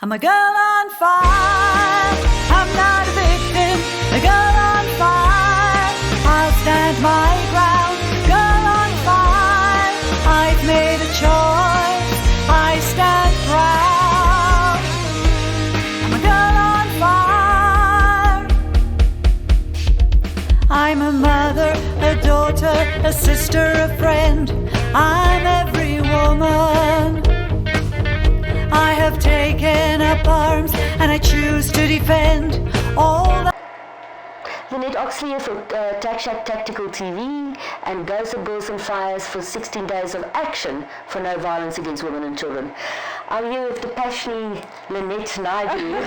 I'm a girl on fire, I'm not a victim. A girl on fire, I'll stand my ground. Girl on fire, I've made a choice, I stand proud. I'm a girl on fire. I'm a mother, a daughter, a sister, a friend. I'm every woman. I have taken up arms and I choose to defend all that. Lynette Oxley for Tax Shack Tactical TV and Girls and Fires for 16 Days of Action for No Violence Against Women and Children. I'm here with Deepashini Lynette Naidoo.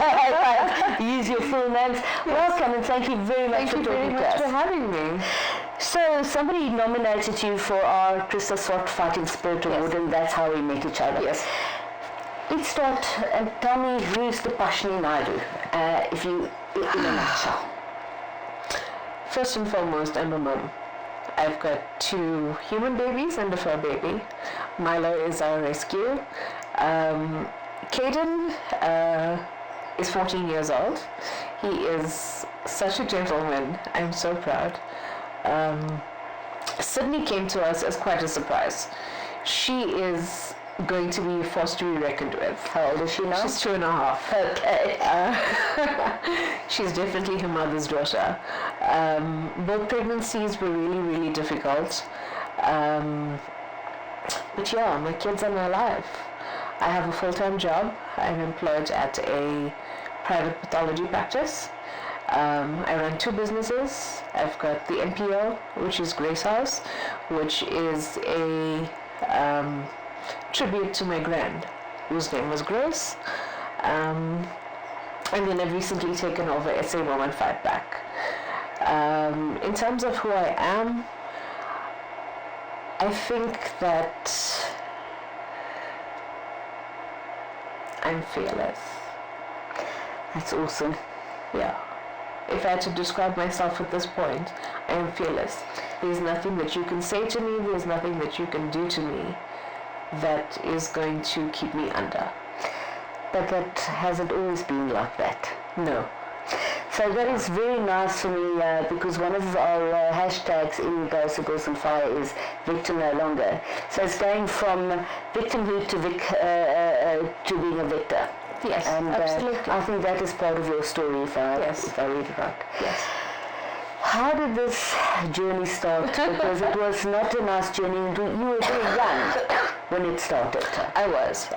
Use your full names. Yes. Welcome and thank you very much for talking to us. Thank you very much for having me. So somebody nominated you for our Crystal Sword Fighting Spirit Award, and that's how we met each other. Yes. Let's start and tell me who's Deepashini Naidoo, if you, in a nutshell. First and foremost, I'm a mum. I've got 2 human babies and a fur baby. Milo is our rescue. Caden is 14 years old. He is such a gentleman. I'm so proud. Sydney came to us as quite a surprise. She is going to be a force to be reckoned with. How old is she now? She's 2.5. Okay. She's definitely her mother's daughter. Both pregnancies were really, really difficult. But yeah, my kids are my life. I have a full-time job. I'm employed at a private pathology practice. I run 2 businesses. I've got the NPO, which is Grace House, which is a tribute to my grand, whose name was Grace. And then I've recently taken over SA Woman Fight Back. In terms of who I am, I think that I'm fearless. That's awesome. Yeah. If I had to describe myself at this point, I am fearless. There's nothing that you can say to me, there's nothing that you can do to me that is going to keep me under. But that hasn't always been like that. No. So that is very nice for me because one of our hashtags in Girls and Fire is victim no longer. So it's going from victimhood to being a victor. Yes, and absolutely. I think that is part of your story if I read it right. Yes. How did this journey start? Because it was not a nice journey. You were very young when it started. I was.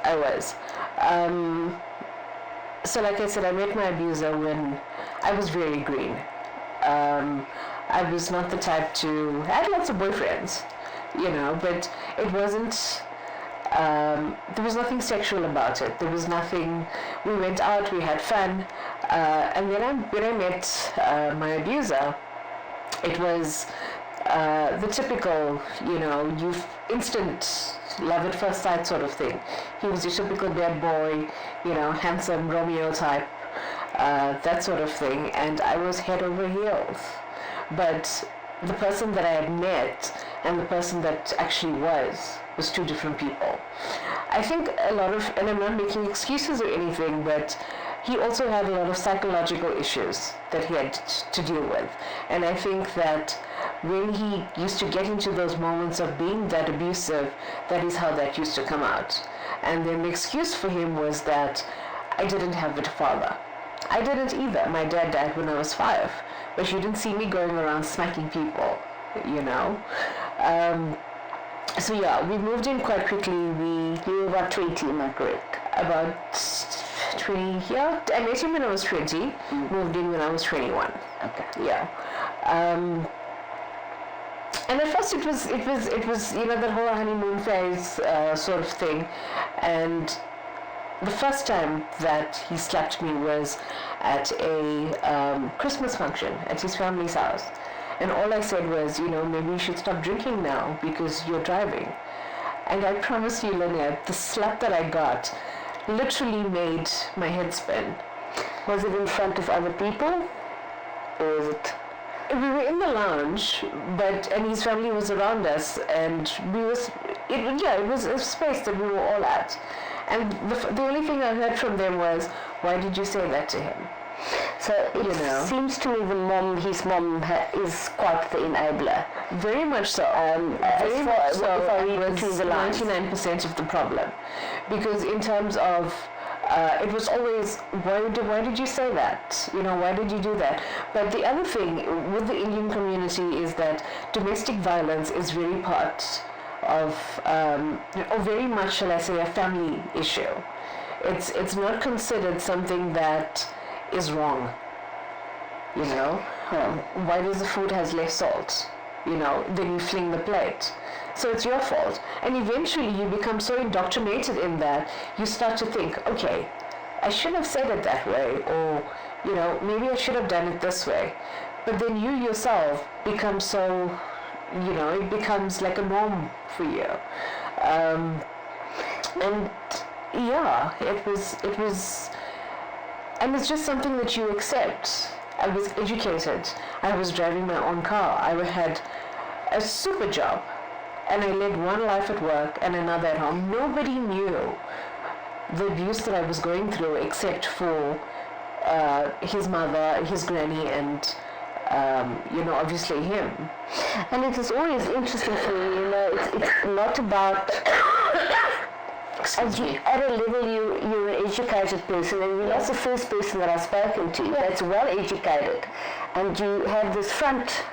So like I said, I met my abuser when I was very green. I was not the type to... I had lots of boyfriends, but it wasn't... there was nothing sexual about it. There was nothing... We went out, we had fun. And then when I met my abuser, it was the typical, you've instant love at first sight sort of thing. He was your typical bad boy, handsome Romeo type, that sort of thing. And I was head over heels. But the person that I had met and the person that actually was 2 different people. I think a lot of, and I'm not making excuses or anything, but he also had a lot of psychological issues that he had to deal with. And I think that when he used to get into those moments of being that abusive, that is how that used to come out. And then the excuse for him was that I didn't have a father. I didn't either. My dad died when I was 5, but you didn't see me going around smacking people, So yeah, we moved in quite quickly. You were about 20, am I correct? About 20, yeah. I met him when I was 20, moved in when I was 21. Okay. Yeah. And at first it was that whole honeymoon phase sort of thing. And the first time that he slapped me was at a Christmas function at his family's house. And all I said was, maybe you should stop drinking now because you're driving. And I promise you, Lynette, the slap that I got literally made my head spin. Was it in front of other people? Or was it... We were in the lounge, and his family was around us, and it was a space that we were all at. And the only thing I heard from them was, why did you say that to him? So it seems to me his mom is quite the enabler. Very much so. Very much so. If I read was between the lines. 99% of the problem. Because in terms of, it was always, why did you say that? Why did you do that? But the other thing with the Indian community is that domestic violence is very part of, or very much, shall I say, a family issue. It's not considered something that is wrong. Why does the food has less salt? Then you fling the plate. So it's your fault. And eventually you become so indoctrinated in that, you start to think, okay, I shouldn't have said it that way, or, maybe I should have done it this way. But then you yourself become so, it becomes like a norm for you. And yeah, it was, and it's just something that you accept. I was educated. I was driving my own car. I had a super job. And I led one life at work and another at home. Nobody knew the abuse that I was going through except for his mother, his granny, and, obviously him. And it is always interesting for me, it's not about... At a level, you're an educated person, and you're not the first person that I've spoken to that's well educated, and you have this front,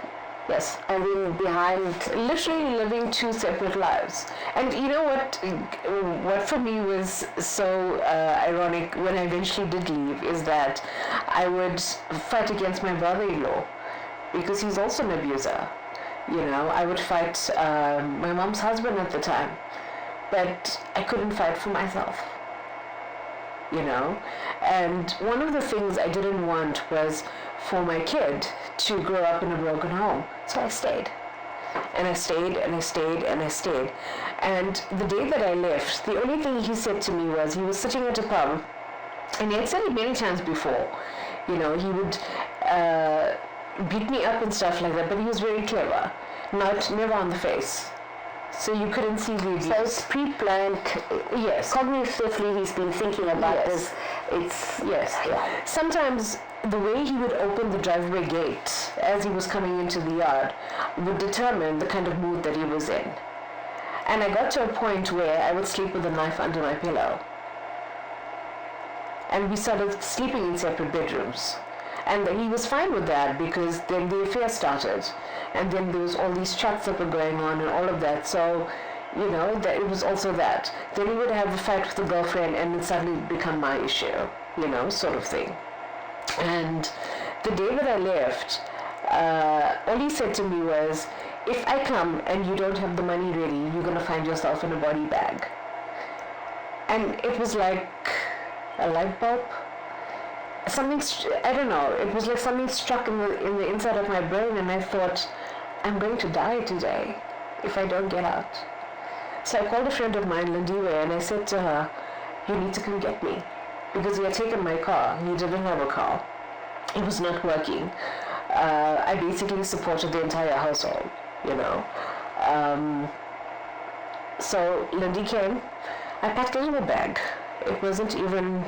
yes, and then behind, literally living two separate lives. And you know what for me was so ironic when I eventually did leave is that I would fight against my brother-in-law because he's also an abuser. I would fight my mom's husband at the time. But I couldn't fight for myself, And one of the things I didn't want was for my kid to grow up in a broken home. So I stayed. And I stayed, and I stayed, and I stayed. And the day that I left, the only thing he said to me was, he was sitting at a pub, and he had said it many times before. He would beat me up and stuff like that, but he was very clever. Never on the face. So you couldn't see the abuse. So it's pre-planned. Yes. Cognitively, he's been thinking about this. Yes. Yeah. Sometimes the way he would open the driveway gate as he was coming into the yard would determine the kind of mood that he was in. And I got to a point where I would sleep with a knife under my pillow. And we started sleeping in separate bedrooms. And he was fine with that because then the affair started. And then there was all these chats that were going on and all of that. So, that it was also that. Then he would have a fight with the girlfriend and it suddenly become my issue, sort of thing. And the day that I left, all he said to me was, if I come and you don't have the money ready, you're going to find yourself in a body bag. And it was like a light bulb. I don't know, it was like something struck in the inside of my brain, and I thought, I'm going to die today if I don't get out. So I called a friend of mine, Lindiwe, and I said to her, you need to come get me. Because he had taken my car. He didn't have a car. It was not working. I basically supported the entire household, So Lindy came. I packed a little bag. It wasn't even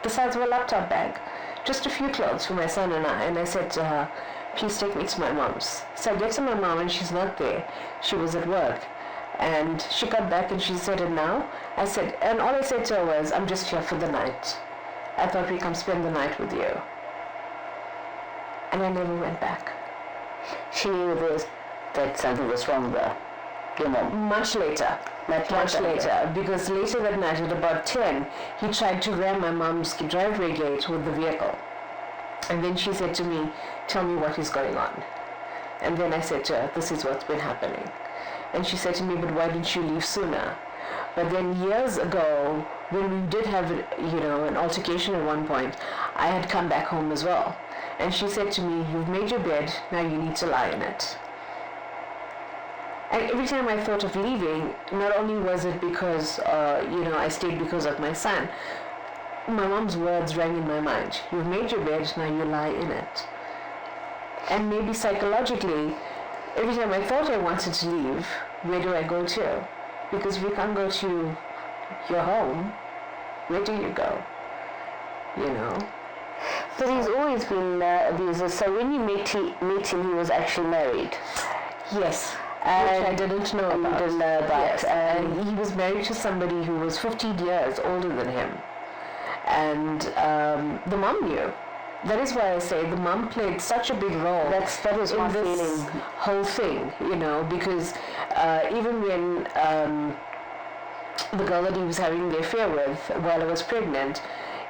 the size of a laptop bag. Just a few clothes for my son and I. And I said to her, please take me to my mom's. So I get to my mom and she's not there. She was at work. And she got back and she said, and now? And all I said to her was, I'm just here for the night. I thought we'd come spend the night with you. And I never went back. She knew that something was wrong there. Your mom. Much later. Much later. Because later that night at about 10, he tried to ram my mom's driveway gate with the vehicle. And then she said to me, tell me what is going on. And then I said to her, this is what's been happening. And she said to me, but why didn't you leave sooner? But then years ago, when we did have, an altercation at one point, I had come back home as well. And she said to me, you've made your bed, now you need to lie in it. And every time I thought of leaving, not only was it because, I stayed because of my son, my mom's words rang in my mind. You've made your bed, now you lie in it. And maybe psychologically, every time I thought I wanted to leave, where do I go to? Because if you can't go to your home, Where do you go? You know? But he's always been abusive. So when you met him, he was actually married. Yes. And which I didn't know about. You didn't know about. Yes. And he was married to somebody who was 15 years older than him. And the mom knew. That is why I say the mom played such a big role. That was my in this feeling. whole thing, you know, because even when the girl that he was having the affair with while I was pregnant,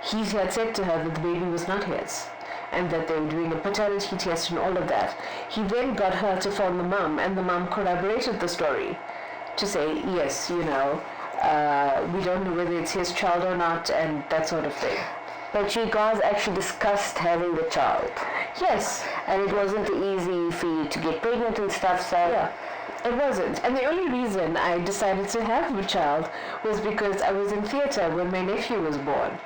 he had said to her that the baby was not his and that they were doing a paternity test and all of that. He then got her to phone the mum, and the mum corroborated the story to say, yes, you know, we don't know whether it's his child or not, and that sort of thing. But you guys actually discussed having the child. Yes. And it wasn't easy for you to get pregnant and stuff, so... Yeah, it wasn't. And the only reason I decided to have a child was because I was in theatre when my nephew was born.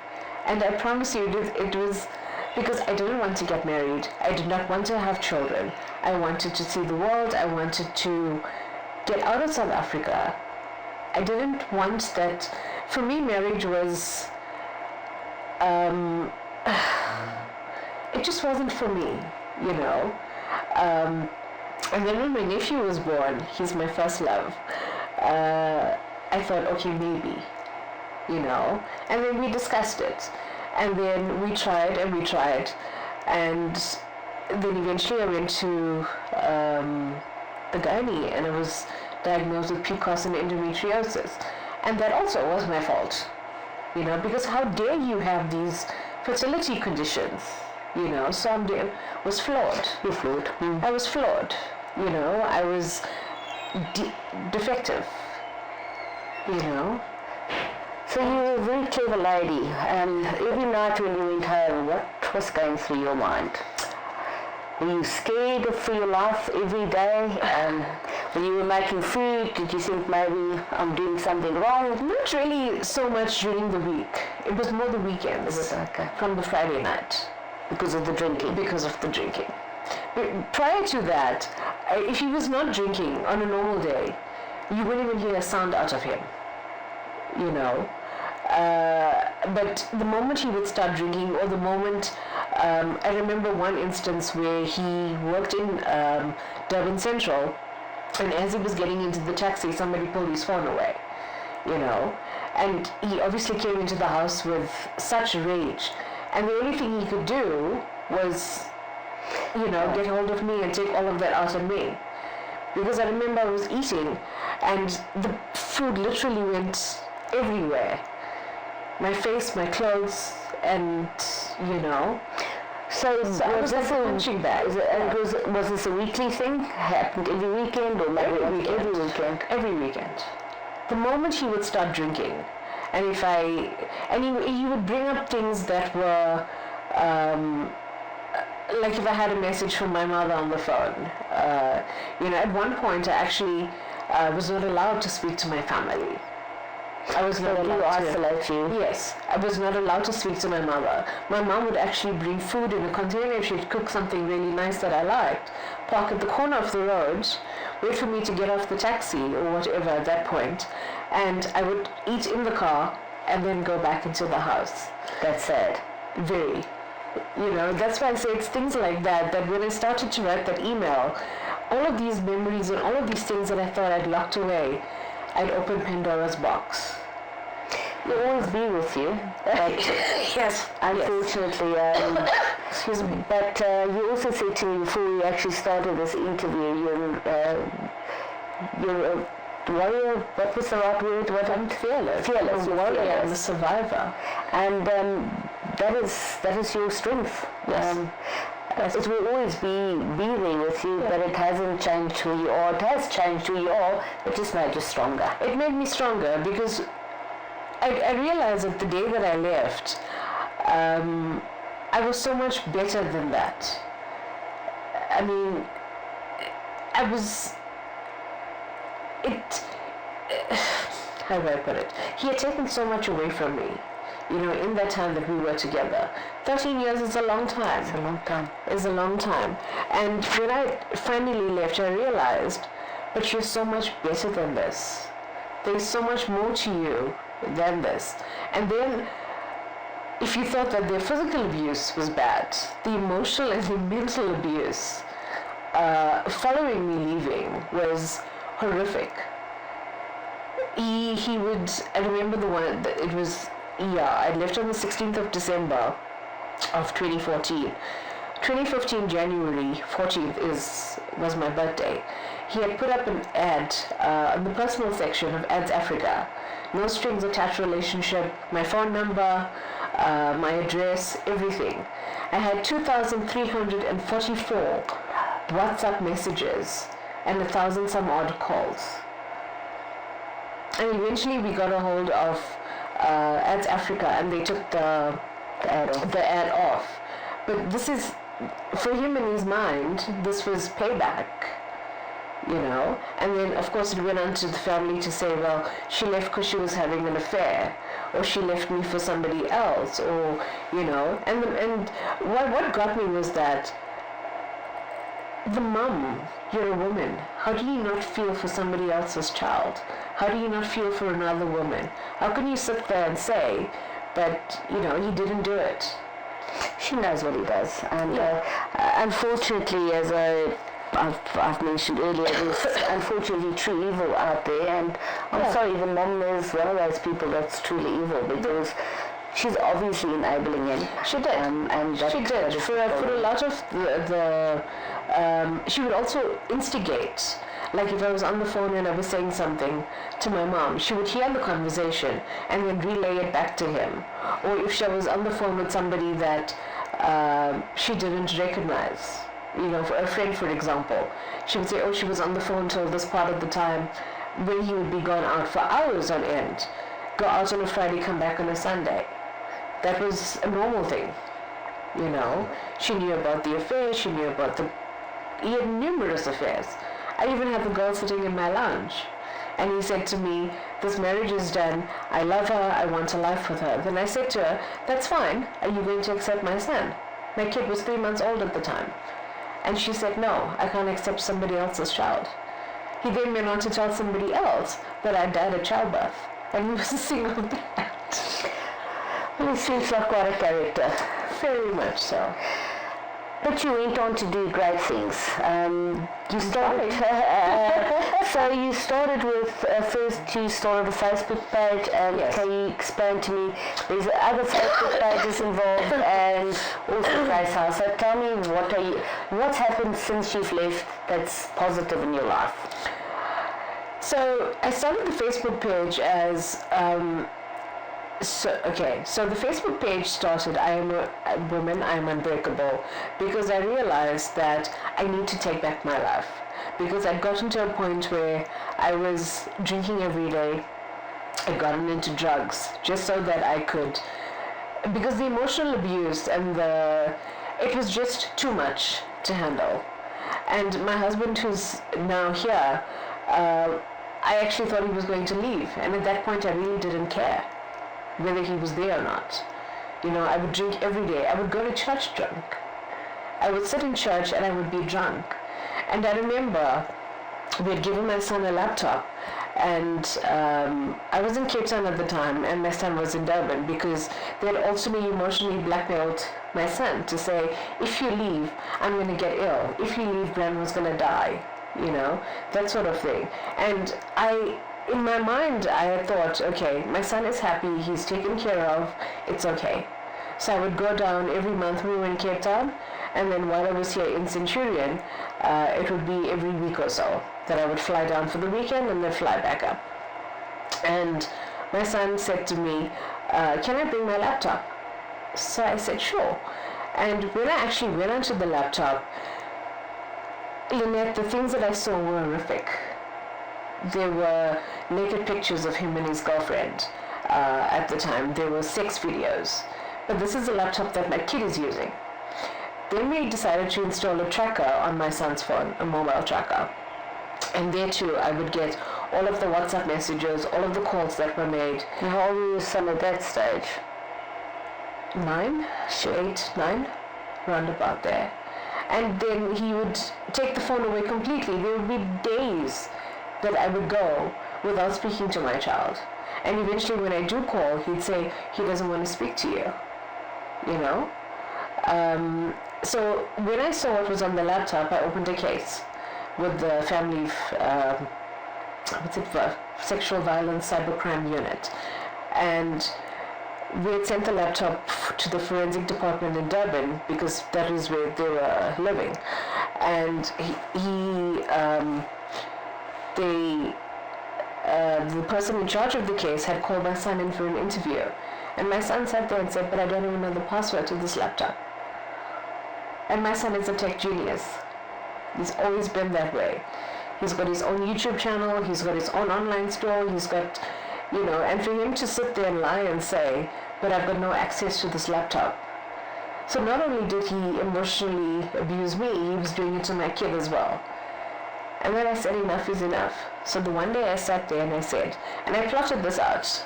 And I promise you, it was because I didn't want to get married. I did not want to have children. I wanted to see the world. I wanted to get out of South Africa. I didn't want that. For me, marriage was... it just wasn't for me, you know. And then when my nephew was born, he's my first love, I thought, okay, maybe, you know. And then we discussed it. And then we tried and we tried. And then eventually I went to the gynae, and I was diagnosed with PCOS and endometriosis. And that also was my fault, you know, because how dare you have these fertility conditions, you know. So I was flawed. You're flawed. I was flawed, you know. I was defective, you know. So you were a very clever lady. Every night when you went home, what was going through your mind? Were you scared for your life every day? When you were making food, did you think maybe I'm doing something wrong? Not really so much during the week. It was more the weekends. It was okay. From the Friday night. Because of the drinking? Because of the drinking. But prior to that, if he was not drinking on a normal day, you wouldn't even hear a sound out of him, you know. But the moment he would start drinking, or the moment, I remember one instance where he worked in Durban Central, and as he was getting into the taxi, somebody pulled his phone away, you know. And he obviously came into the house with such rage, and the only thing he could do was, you know, get hold of me and take all of that out on me. Because I remember I was eating, and the food literally went everywhere. My face, my clothes, and, you know. So was this like a punching bag. Was this a weekly thing? Happened every weekend, or maybe every weekend? Every weekend. The moment he would start drinking, and he would bring up things that were, like if I had a message from my mother on the phone. You know, at one point I actually was not allowed to speak to my family. I was not allowed to isolate you. Yes, I was not allowed to speak to my mother. My mom would actually bring food in a container if she'd cook something really nice that I liked, park at the corner of the road, wait for me to get off the taxi or whatever at that point, and I would eat in the car and then go back into the house. That's sad. Very. You know, that's why I say it's things like that when I started to write that email, all of these memories and all of these things that I thought I'd locked away, I'd open Pandora's box. Will always be with you. But yes. Unfortunately, Excuse me. But you also said to me before we actually started this interview, you're a warrior. What was the right word? I'm fearless. Fearless. A warrior Fearless. and a survivor. And that is your strength. Yes. It will always be there with you, but it hasn't changed who you are. It has changed who you are, it just made you stronger. It made me stronger because I realized that the day that I left, I was so much better than that. I mean, how do I put it? He had taken so much away from me, you know, in that time that we were together. 13 years is a long time. It's a long time. It's a long time. And when I finally left, I realized, but you're so much better than this. There's so much more to you than this. And then, if you thought that their physical abuse was bad, the emotional and the mental abuse following me leaving was horrific. He would, I remember the one, it was, I left on the 16th of December of 2014. 2015 January 14th was my birthday. He had put up an ad on the personal section of Ads Africa. No strings attached relationship, my phone number, my address, everything. I had 2,344 WhatsApp messages and 1,000 some odd calls. And eventually we got a hold of Ads Africa, and they took the ad off. But this is, for him in his mind, this was payback, And then, of course, it went on to the family to say, well, she left because she was having an affair, or she left me for somebody else, or, And what got me was that the mum, you're a woman. How do you not feel for somebody else's child? How do you not feel for another woman? How can you sit there and say, but, he didn't do it? She knows what he does. And unfortunately, as I've mentioned earlier, there's unfortunately true evil out there. And I'm sorry, the mom is one of those people that's truly evil, because she's obviously enabling him. She did. She did. For a lot of the she would also instigate. Like if I was on the phone and I was saying something to my mom, she would hear the conversation and then relay it back to him. Or if she was on the phone with somebody that she didn't recognize, for a friend, for example, she would say, oh, she was on the phone till this part of the time, when he would be gone out for hours on end. Go out on a Friday, come back on a Sunday. That was a normal thing, She knew about the affair, she knew about he had numerous affairs. I even had the girl sitting in my lounge, and he said to me, this marriage is done, I love her, I want a life with her. Then I said to her, that's fine, are you going to accept my son? My kid was 3 months old at the time. And she said, no, I can't accept somebody else's child. He then went on to tell somebody else that I died at childbirth, and he was a single dad. Well, he seems like quite a character. Very much so. But you went on to do great things. You started. So you started with first. You started a Facebook page, and yes. Can you explain to me? There's other Facebook pages involved, and also Grace House. So tell me, what's happened since you've left that's positive in your life? So I started the Facebook page as. So the Facebook page started, I am a woman, I am unbreakable, because I realized that I need to take back my life. Because I'd gotten to a point where I was drinking every day, I'd gotten into drugs, just so that I could, because the emotional abuse and it was just too much to handle. And my husband, who's now here, I actually thought he was going to leave, and at that point I really didn't care whether he was there or not. I would drink every day. I would go to church drunk. I would sit in church and I would be drunk. And I remember we had given my son a laptop, and I was in Cape Town at the time, and my son was in Durban, because they had also emotionally blackmailed my son to say, if you leave, I'm going to get ill. If you leave, Brandon's going to die. That sort of thing. And in my mind, I had thought, okay, my son is happy, he's taken care of, it's okay. So I would go down every month. We were in Cape Town, and then while I was here in Centurion, it would be every week or so that I would fly down for the weekend and then fly back up. And my son said to me, can I bring my laptop? So I said, sure. And when I actually went onto the laptop, Lynette, the things that I saw were horrific. There were naked pictures of him and his girlfriend at the time. There were sex videos. But this is a laptop that my kid is using. Then we decided to install a tracker on my son's phone, a mobile tracker. And there too, I would get all of the WhatsApp messages, all of the calls that were made. And how old were your son at that stage? 9, 8, 9, round about there. And then he would take the phone away completely. There would be days that I would go without speaking to my child. And eventually when I do call, he'd say he doesn't want to speak to you, you know. So when I saw what was on the laptop, I opened a case with the family, sexual violence cybercrime unit. And we had sent the laptop to the forensic department in Durban because that is where they were living. And the person in charge of the case had called my son in for an interview. And my son sat there and said, but I don't even know the password to this laptop. And my son is a tech genius. He's always been that way. He's got his own YouTube channel, he's got his own online store, he's got, you know, and for him to sit there and lie and say, but I've got no access to this laptop. So not only did he emotionally abuse me, he was doing it to my kid as well. And then I said, enough is enough. So the one day I sat there and I said, and I plotted this out.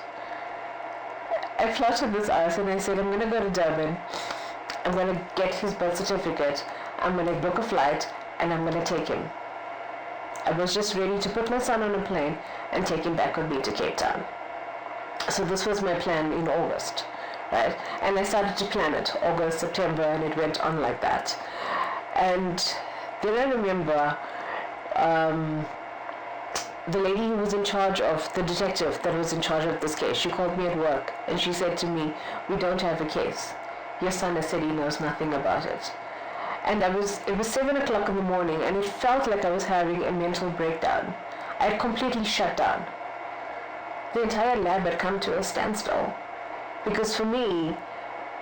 And I said, I'm going to go to Durban, I'm going to get his birth certificate, I'm going to book a flight, and I'm going to take him. I was just ready to put my son on a plane and take him back with me to Cape Town. So this was my plan in August, right? And I started to plan it, August, September, and it went on like that. And then I remember the lady who was in charge of, the detective that was in charge of this case, she called me at work and she said to me, we don't have a case. Your son has said he knows nothing about it. And it was 7 o'clock in the morning and it felt like I was having a mental breakdown. I had completely shut down. The entire lab had come to a standstill. Because for me,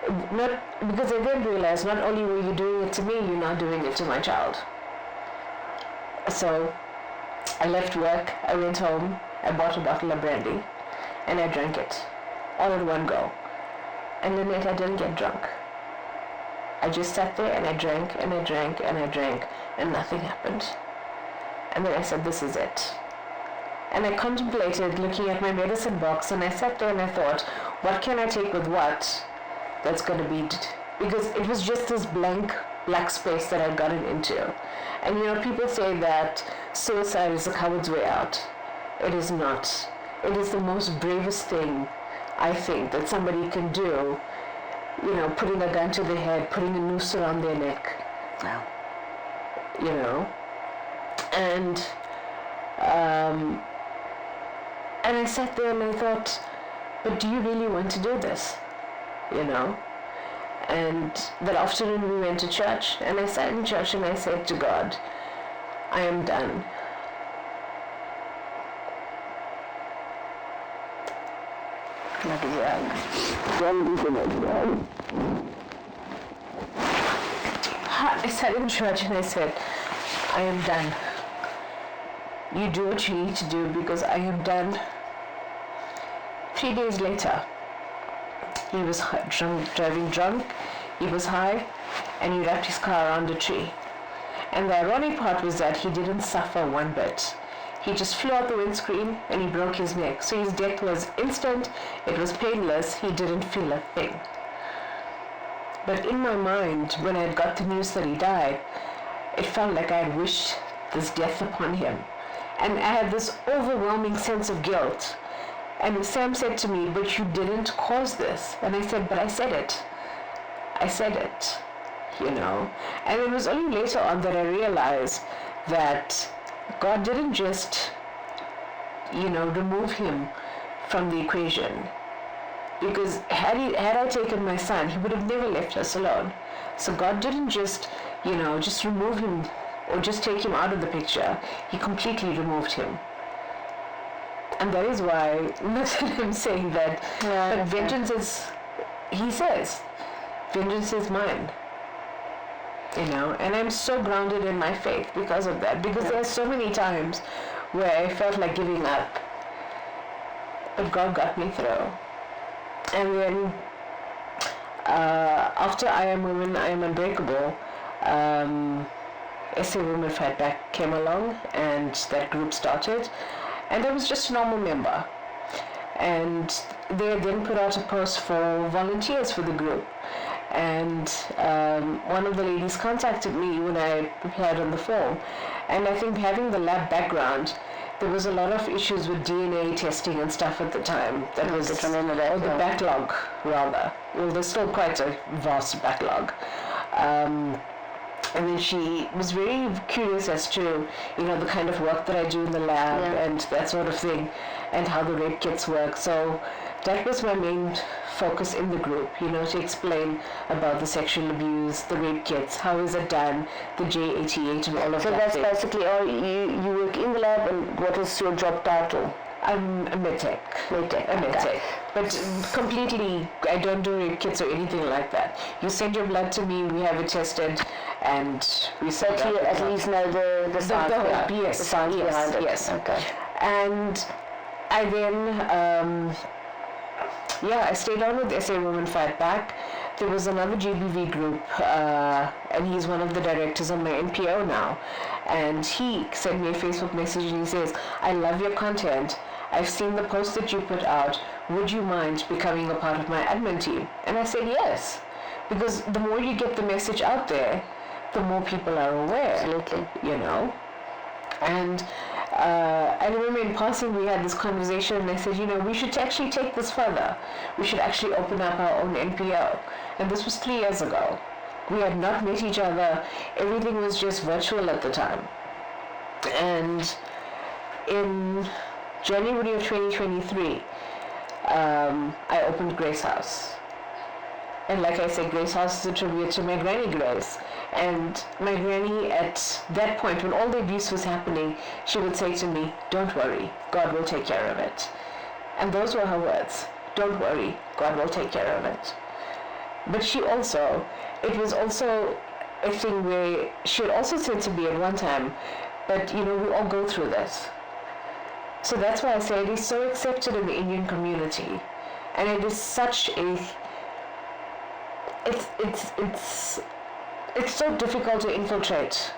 because I then realized not only were you doing it to me, you're now doing it to my child. So I left work, I went home, I bought a bottle of brandy, and I drank it, all in one go. And Lynette, I didn't get drunk. I just sat there and I drank and I drank and I drank, and nothing happened. And then I said, this is it. And I contemplated looking at my medicine box, and I sat there and I thought, what can I take with what that's going to be, because it was just this black space that I'd gotten into. And you know, people say that suicide is a coward's way out. It is not. It is the most bravest thing, I think, that somebody can do. You know, putting a gun to their head, putting a noose around their neck. Wow. You know, and I sat there and I thought, but do you really want to do this? You know? And that afternoon we went to church, and I sat in church and I said to God, I am done. I sat in church and I said, I am done. You do what you need to do because I am done. 3 days later, he was driving drunk, he was high, and he wrapped his car around a tree. And the ironic part was that he didn't suffer one bit. He just flew out the windscreen and he broke his neck. So his death was instant, it was painless, he didn't feel a thing. But in my mind, when I got the news that he died, it felt like I had wished this death upon him. And I had this overwhelming sense of guilt. And Sam said to me, but you didn't cause this. And I said, but I said it. I said it, you know. And it was only later on that I realized that God didn't just, you know, remove him from the equation. Because had I taken my son, he would have never left us alone. So God didn't just, you know, just remove him or just take him out of the picture. He completely removed him. And that is why, not that I'm saying that, but vengeance is, he says, vengeance is mine. You know, and I'm so grounded in my faith because of that. Because there are so many times where I felt like giving up. But God got me through. And then, after I Am Women, I Am Unbreakable, SA Women Fight Back came along and that group started. And I was just a normal member. And they then put out a post for volunteers for the group. And one of the ladies contacted me when I applied on the form. And I think having the lab background there was a lot of issues with DNA testing and stuff at the time. That was, just remember that, or the backlog, rather. Well, there's still quite a vast backlog. And then she was very curious as to, the kind of work that I do in the lab and that sort of thing, and how the rape kits work. So that was my main focus in the group, to explain about the sexual abuse, the rape kits, how is it done, the J88 and all of that. So that's basically, you work in the lab, and what is your job title? I'm a medtech. Okay. But completely, I don't do rape kits or anything like that. You send your blood to me, we have it tested, and we set But you at least know the science behind yes, the science behind it. Yes. Okay. And I then, I stayed on with SA Women Fight Back. There was another GBV group, and he's one of the directors on my NPO now. And he sent me a Facebook message and he says, I love your content. I've seen the post that you put out. Would you mind becoming a part of my admin team? And I said yes. Because the more you get the message out there, the more people are aware. Absolutely. And I remember in passing we had this conversation, and I said, we should actually take this further. We should actually open up our own NPO. And this was 3 years ago. We had not met each other. Everything was just virtual at the time. And in January of 2023, I opened Grace House. And like I said, Grace House is a tribute to my granny Grace. And my granny, at that point, when all the abuse was happening, she would say to me, don't worry, God will take care of it. And those were her words. Don't worry, God will take care of it. But it was also a thing where she had also said to me at one time, but we all go through this. So that's why I say it is so accepted in the Indian community. And it is such a, it's so difficult to infiltrate.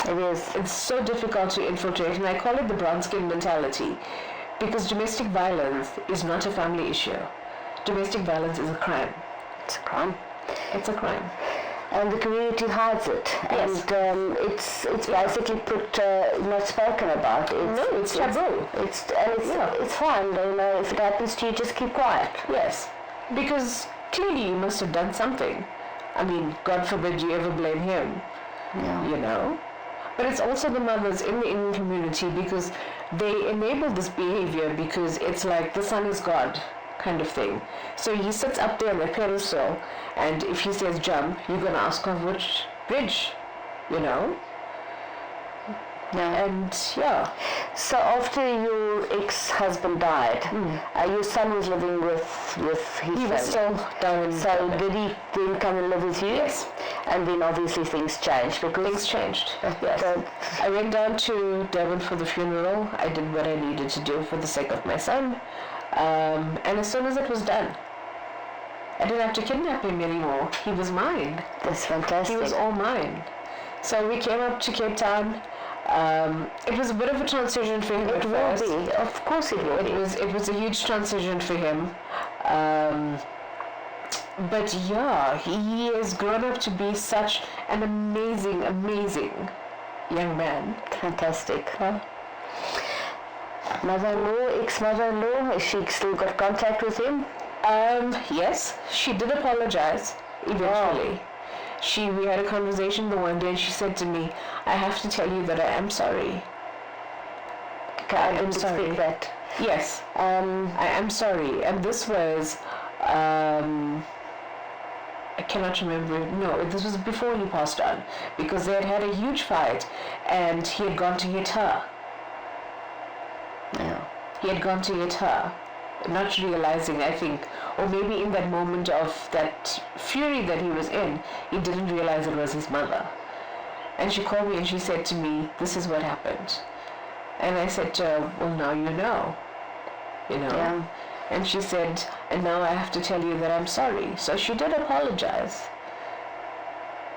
It is. It's so difficult to infiltrate, and I call it the brown skin mentality, because domestic violence is not a family issue. Domestic violence is a crime. It's a crime. It's a crime. And the community hides it. Yes. And it's basically not spoken about. It's taboo. It's fine. If it happens to you, just keep quiet. Yes. Because clearly you must have done something. I mean, God forbid you ever blame him. Yeah. But it's also the mothers in the Indian community, because they enable this behavior, because it's like the son is God kind of thing. So he sits up there on the pedestal, and if he says jump, you're going to ask of which bridge, Yeah. And So after your ex-husband died, your son was living with his family. he was still down in So did he then come and live with you? Yes. And then obviously things changed because Things changed. Yes. I went down to Durban for the funeral. I did what I needed to do for the sake of my son. And as soon as it was done, I didn't have to kidnap him anymore. He was mine. That's fantastic. He was all mine. So we came up to Cape Town. It was a bit of a transition for him. It will be. Of course it will be. It was a huge transition for him. But he has grown up to be such an amazing, amazing young man. Fantastic. Mother-in-law, ex-mother-in-law, has she still got contact with him? Yes, she did apologize eventually. Wow. We had a conversation the one day, and she said to me, I have to tell you that I am sorry. Okay, I didn't expect that. Yes, I am sorry. And this was, I cannot remember. No, this was before he passed on, because they had a huge fight, and he had gone to hit her. Yeah. He had gone to hit her, not realizing, I think, or maybe in that moment of that fury that he was in, he didn't realize it was his mother. And she called me and she said to me, this is what happened. And I said to her, well, now you know. Yeah. And she said, and now I have to tell you that I'm sorry. So she did apologize.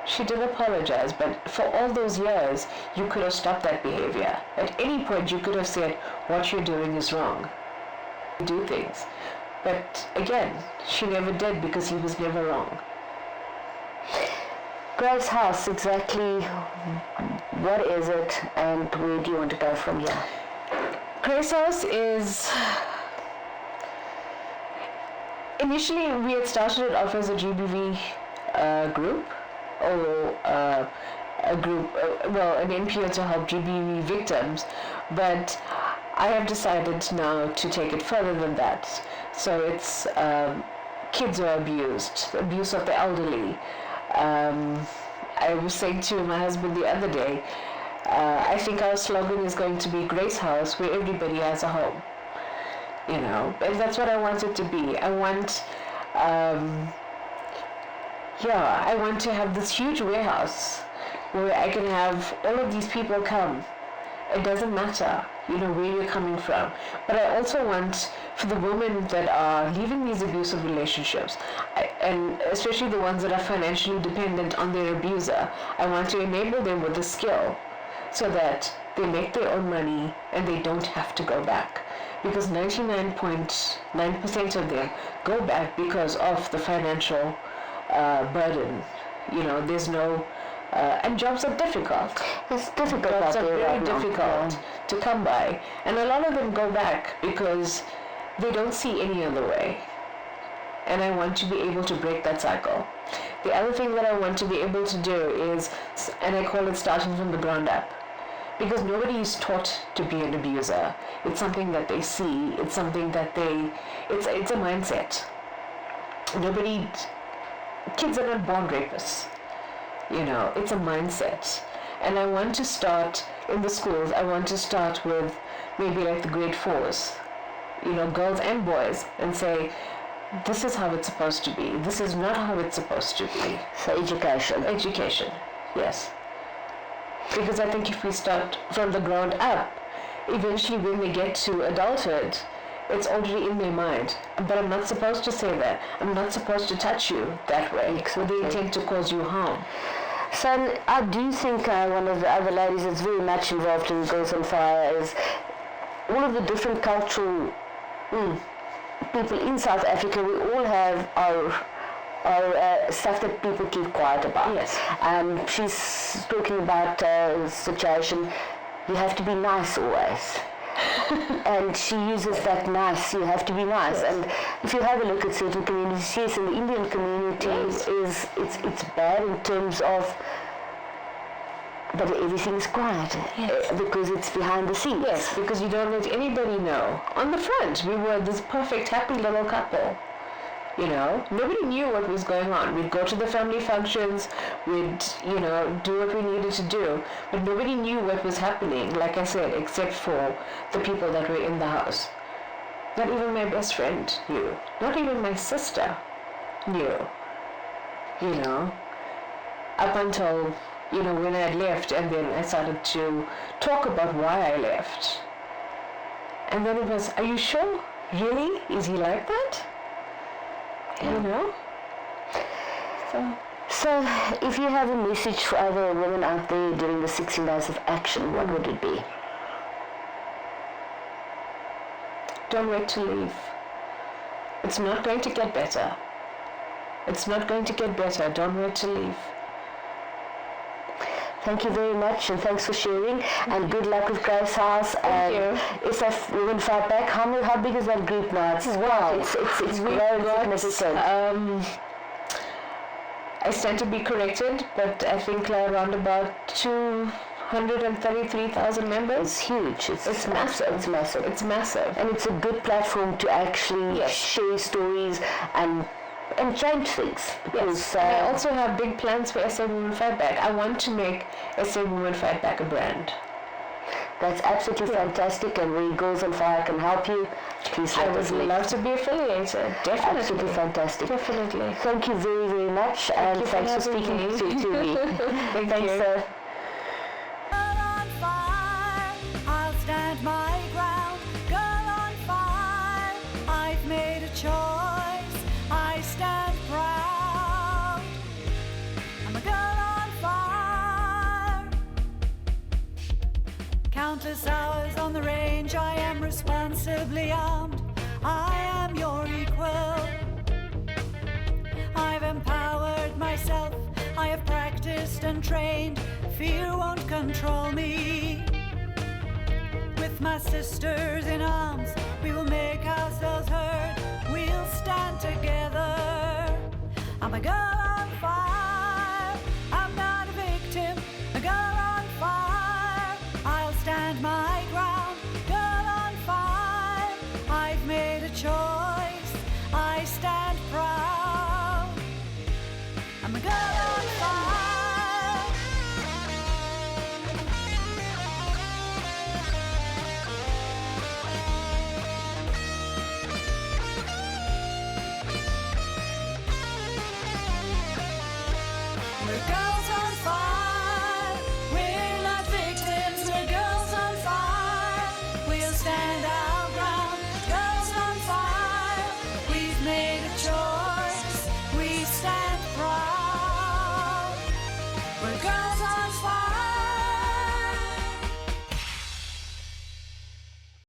She did apologize, but for all those years, you could have stopped that behavior. At any point, you could have said, what you're doing is wrong. Do things. But again, she never did, because he was never wrong. Grace House, exactly what is it and where do you want to go from here? Grace House is... Initially, we had started it off as a GBV group, or a group, an NPO to help GBV victims, but I have decided now to take it further than that. So it's kids who are abused, abuse of the elderly. I was saying to my husband the other day, I think our slogan is going to be Grace House, where everybody has a home. You know, and that's what I want it to be. I want, I want to have this huge warehouse where I can have all of these people come. It doesn't matter, where you're coming from. But I also want, for the women that are leaving these abusive relationships, and especially the ones that are financially dependent on their abuser, I want to enable them with a skill so that they make their own money and they don't have to go back. Because 99.9% of them go back because of the financial burden. There's no... and jobs are difficult. It's difficult. Jobs are very right difficult to come by. And a lot of them go back because they don't see any other way. And I want to be able to break that cycle. The other thing that I want to be able to do is, and I call it starting from the ground up, because nobody is taught to be an abuser. It's something that they see. It's something that it's a mindset. Kids are not born rapists. It's a mindset. And I want to start in the schools. I want to start with maybe like the grade 4s, girls and boys, and say, this is how it's supposed to be. This is not how it's supposed to be. So education. Education, yes. Because I think if we start from the ground up, eventually when they get to adulthood, it's already in their mind. But I'm not supposed to say that. I'm not supposed to touch you that way, with the intent to cause you harm. So I do think one of the other ladies that's very much involved in Girls on Fire is all of the different cultural people in South Africa. We all have our stuff that people keep quiet about. Yes. She's talking about a situation, you have to be nice always. And she uses that nice, you have to be nice. Yes. And if you have a look at certain communities, yes, in the Indian community, it's bad in terms of, but everything is quiet. Yes. Because it's behind the scenes. Yes, because you don't let anybody know. On the front, we were this perfect, happy little couple. Nobody knew what was going on. We'd go to the family functions, we'd, do what we needed to do, but nobody knew what was happening, like I said, except for the people that were in the house. Not even my best friend knew. Not even my sister knew. Up until, when I had left, and then I started to talk about why I left. And then it was, are you sure? Really? Is he like that? So if you have a message for other women out there during the 16 days of action, what would it be? Don't wait to leave. It's not going to get better. It's not going to get better. Don't wait to leave. Thank you very much, and thanks for sharing, and good luck with Grace House. Thank you. SF Women Fight Back, how big is that group now? It's grown significant. I stand to be corrected, but I think around about 233,000 members. It's huge. It's massive. It's massive. It's massive. And it's a good platform to actually share stories and change things. Yes. I also have big plans for SA Women Fight Back. I want to make SA Women Fight Back a brand. That's absolutely fantastic, and where Girls on Fire can help you, please let us know. I would love to be affiliated. Definitely. Absolutely fantastic. Definitely. Thank you very, very much, and thanks for speaking to me. Thanks, sir. On fire, I'll stand my ground. Girl on fire, I've made a choice. I stand proud. I'm a girl on fire. Countless hours on the range, I am responsibly armed. I am your equal. I've empowered myself. I have practiced and trained. Fear won't control me. With my sisters in arms, we will make ourselves heard. We'll stand together. I'm a girl.